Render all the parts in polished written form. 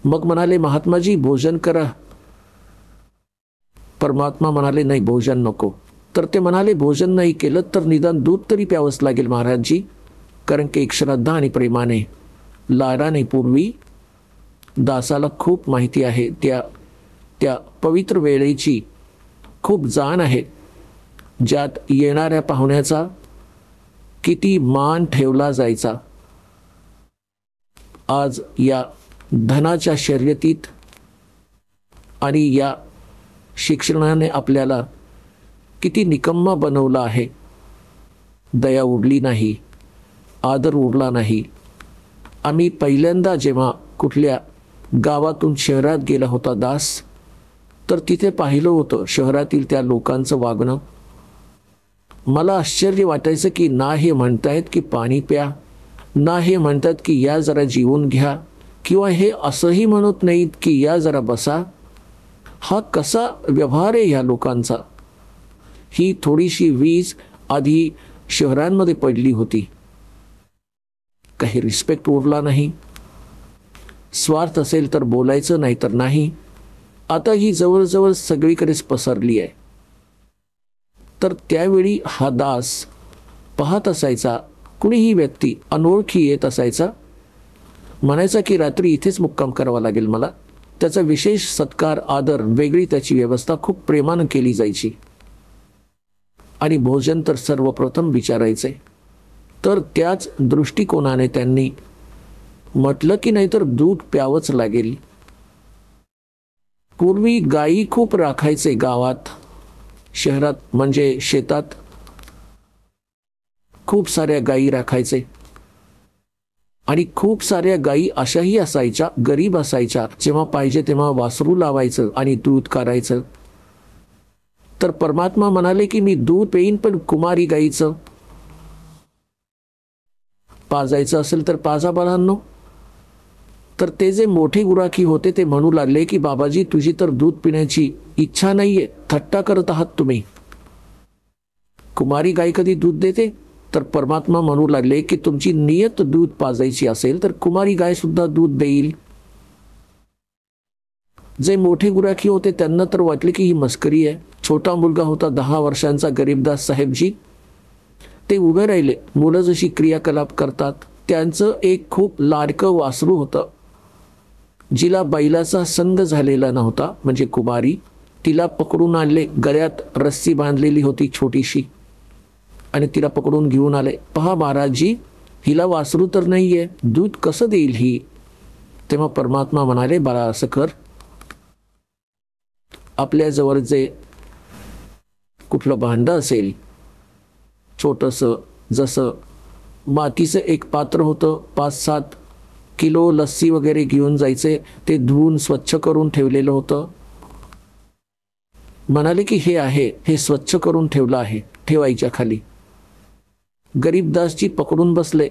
मग म्हणाले, महात्माजी भोजन करा. परमात्मा म्हणाले, नाही भोजन नको. तर ते म्हणाले, भोजन नाही केलं तर निदान दूध तरी प्यावंच लागेल महाराजजी, कारण की एक श्रद्धा आणि प्रेमाने लाडाने पूर्वी दासाला खूप माहिती आहे, त्या पवित्र वेळेची खूप जाण आहे, ज्यात येणाऱ्या पाहुण्याचा किती मान ठेवला जायचा. आज या धनाच्या शर्यतीत आणि या शिक्षणाने आपल्याला किती निकम्मा बनवला आहे. दया उरली नाही, आदर उरला नाही. आम्ही पहिल्यांदा जेव्हा कुठल्या गावातून शहरात गेला होता दास, तर तिथे पाहिलं होतं शहरातील त्या लोकांचं वागणं. मला आश्चर्य वाटायचं की ना हे म्हणतायत की पाणी प्या, ना हे म्हणतात की या जरा जीवन घ्या, किंवा हे असंही म्हणत नाहीत की या जरा बसा. हा कसा व्यवहार आहे ह्या लोकांचा. ही थोडीशी वीज आधी शहरांमध्ये पडली होती. काही रिस्पेक्ट उरला नाही. स्वार्थ असेल तर बोलायचं, नाही तर नाही. आता ही जवळजवळ सगळीकडेच पसरली आहे. तर त्यावेळी हा दास पाहत असायचा, कुणीही व्यक्ती अनोळखी येत असायचा, म्हणायचा की रात्री इथेच मुक्काम करावा लागेल मला. त्याचा विशेष सत्कार, आदर, वेगळी त्याची व्यवस्था खूप प्रेमानं केली जायची. आणि भोजन तर सर्वप्रथम विचारायचे. तर त्याच दृष्टिकोनाने त्यांनी म्हटलं की नाहीतर दूध प्यावंच लागेल. पूर्वी गायी खूप राखायचे गावात, शहरात म्हणजे शेतात खूप साऱ्या गायी राखायचे. आणि खूप साऱ्या गायी अशाही असायच्या, गरीब असायच्या, जेव्हा पाहिजे तेव्हा वासरू लावायचं आणि दूध काढायचं. तर परमात्मा म्हणाले की मी दूध पेईन, पण कुमारी गायीचं पाजायचं असेल तर पाजा बाळांनो. तर ते जे मोठे गुराखी होते ते म्हणू लागले की बाबाजी तुझी तर दूध पिण्याची इच्छा नाहीये, थट्टा करत आहात तुम्ही. कुमारी गाय कधी दूध देते? तर परमात्मा म्हणू लागले की तुमची नियत दूध पाजायची असेल तर कुमारी गाय सुद्धा दूध देईल. जे मोठे गुराखी होते त्यांना तर वाटले की ही मस्करी आहे. छोटा मुलगा होता 10 वर्षांचा गरीबदास साहेबजी, ते उभे राहिले. मुलं जशी क्रियाकलाप करतात, त्यांचं एक खूप लाडकं वासरू होतं, जिला बैलाचा संग झालेला नव्हता, म्हणजे कुमारी. तिला पकडून आणले, गळ्यात रस्सी बांधलेली होती छोटीशी, आणि तिला पकडून घेऊन आले. पहा महाराजजी, हिला वासरू तर नाहीये, दूध कसं देईल ही? तेव्हा परमात्मा म्हणाले, बाळा असं कर, आपल्याजवळ जे कुठलं भांडं असेल छोटंसं, जसं मातीचं एक पात्र होतं, 5-7 किलो लस्सी वगैरे घेऊन जायचे, ते धुवून स्वच्छ करून ठेवलेलं होतं. म्हणाले की हे आहे, हे स्वच्छ करून ठेवलं आहे, ठेवायच्या खाली. गरीबदासजी पकडून बसले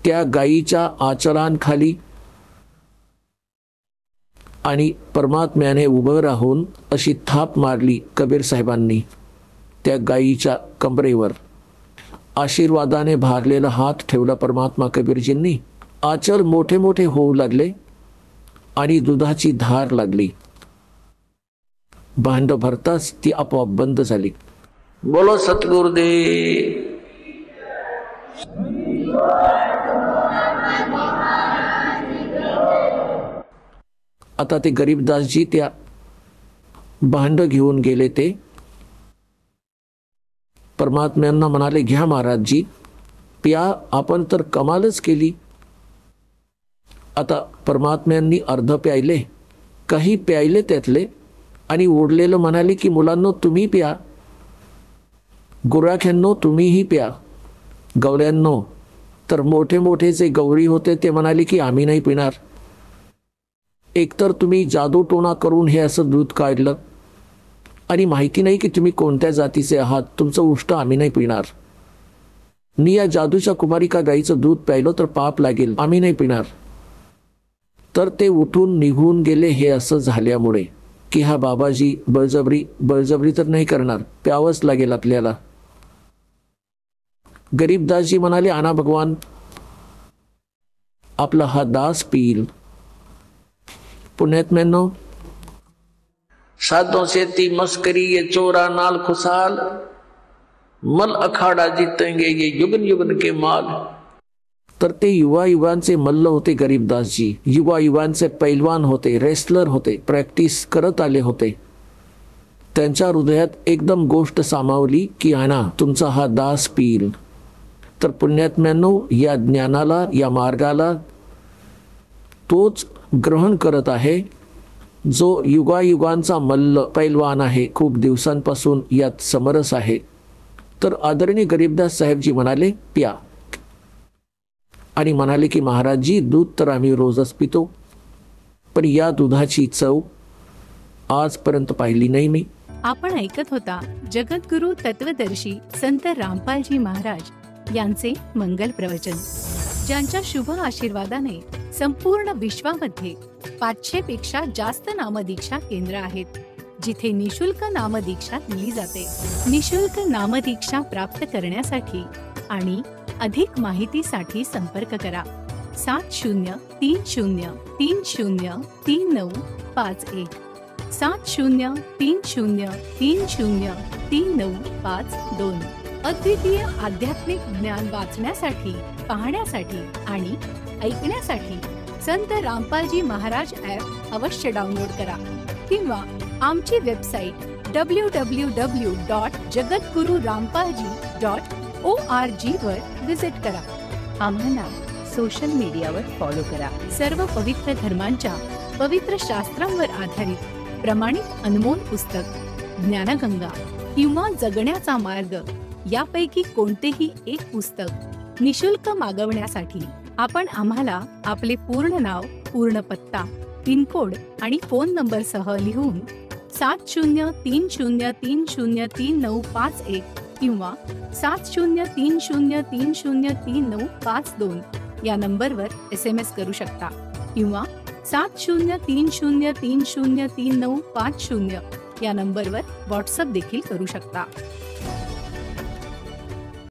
त्या गायीच्या आचरांखाली, आणि परमात्म्याने उभं राहून अशी थाप मारली कबीर साहेबांनी त्या गायीच्या कमरेवर. आशीर्वादाने भारलेला हात ठेवला परमात्मा कबीरजींनी. आचर मोठे मोठे होऊ लागले आणि दुधाची धार लागली. भांड भरताच ती आपोआप बंद झाली. बोलो सद्गुरुदेव. आता ते गरीबदासजी त्या भांड घेऊन गेले. ते परमात्म्यांना म्हणाले, घ्या महाराजजी, प्या, आपण तर कमालच केली. आता परमात्म्यांनी अर्ध प्यायले, काही प्यायले त्यातले, आणि उरलेलं म्हणाले की मुलांनो तुम्ही प्या, गुराख्यांनो तुम्हीही प्या, गवळ्यांनो. तर मोठे मोठे जे गौरी होते ते म्हणाले की आम्ही नाही पिणार. एकतर तुम्ही जादूटोणा करून हे असं दूध काढलं, आणि माहिती नाही की तुम्ही कोणत्या जातीचे आहात, तुमचं उष्ट आम्ही नाही पिणार. मी या जादूच्या कुमारिका गाईचं दूध प्यायलो तर पाप लागेल, आम्ही नाही पिणार. तर ते उठून निघून गेले. हे असं झाल्यामुळे की हा बाबाजी बळजबरी तर नाही करणार, प्यावंच लागेल आपल्याला. गरीबदासजी म्हणाले, आणा भगवान, आपला हा दास पिईल. पुण्यात्म्यांनो, साधों से ती मस्करी ये चोरा नाल खुशाल, मल अखाड़ा जीतेंगे ये युगन युगन के माल. तर ते युवा युवांचे मल्ल होते गरीबदासजी. युवा युवांचे पैलवान होते, रेसलर होते, प्रॅक्टिस करत आले होते. त्यांच्या हृदयात एकदम गोष्ट सामावली की आणा तुमचा हा दास पीर. तर पुण्यात्म्यांनो, या ज्ञानाला, या मार्गाला तोच ग्रहण करत आहे जो युगायुगांचा मल्ल पैलवान आहे, खूप दिवसांपासून यात समरस आहे. तर आदरणीय गरीबदास साहेबजी म्हणाले प्या, आणि म्हणाले की महाराजजी दूध तर आम्ही रोजच पितो, पण या दुधाची चव आजपर्यंत पाहिली नाही मी. आपण ऐकत होता जगद्गुरु तत्वदर्शी संत रामपालजी महाराज यांचे मंगल प्रवचन, ज्यांच्या शुभ आशीर्वादाने संपूर्ण विश्वामध्ये 500 पेक्षा जास्त नामदीक्षा केंद्र आहेत, जिथे निशुल्क नामदीक्षा दिली जाते. निशुल्क नामदीक्षा प्राप्त करण्यासाठी आणि अधिक माहितीसाठी संपर्क करा 7030303951 7030303952. अद्वितीय आध्यात्मिक ज्ञान वाचण्यासाठी, पाहण्यासाठी आणि ऐकण्यासाठी संत रामपालजी महाराज ॲप अवश्य डाउनलोड करा किंवा आमची वेबसाईट www.jagadgururampalji.org वर विजिट करा. आम्हाला सोशल मीडियावर फॉलो करा. सर्व पवित्र धर्मांच्या पवित्र शास्त्रांवर आधारित प्रमाणित अनमोल पुस्तक ज्ञानगंगा किंवा जगण्याचा मार्ग यापैकी कोणतेही एक पुस्तक निशुल्क मागवण्यासाठी आपण आम्हाला आपले पूर्ण नाव, पूर्ण पत्ता, पिनकोड आणि फोन नंबर सह लिहून 7030303951 किंवा 7030303952 या नंबरवर SMS करू शकता किंवा 7030303950 या नंबरवर व्हॉट्सअप देखील करू शकता.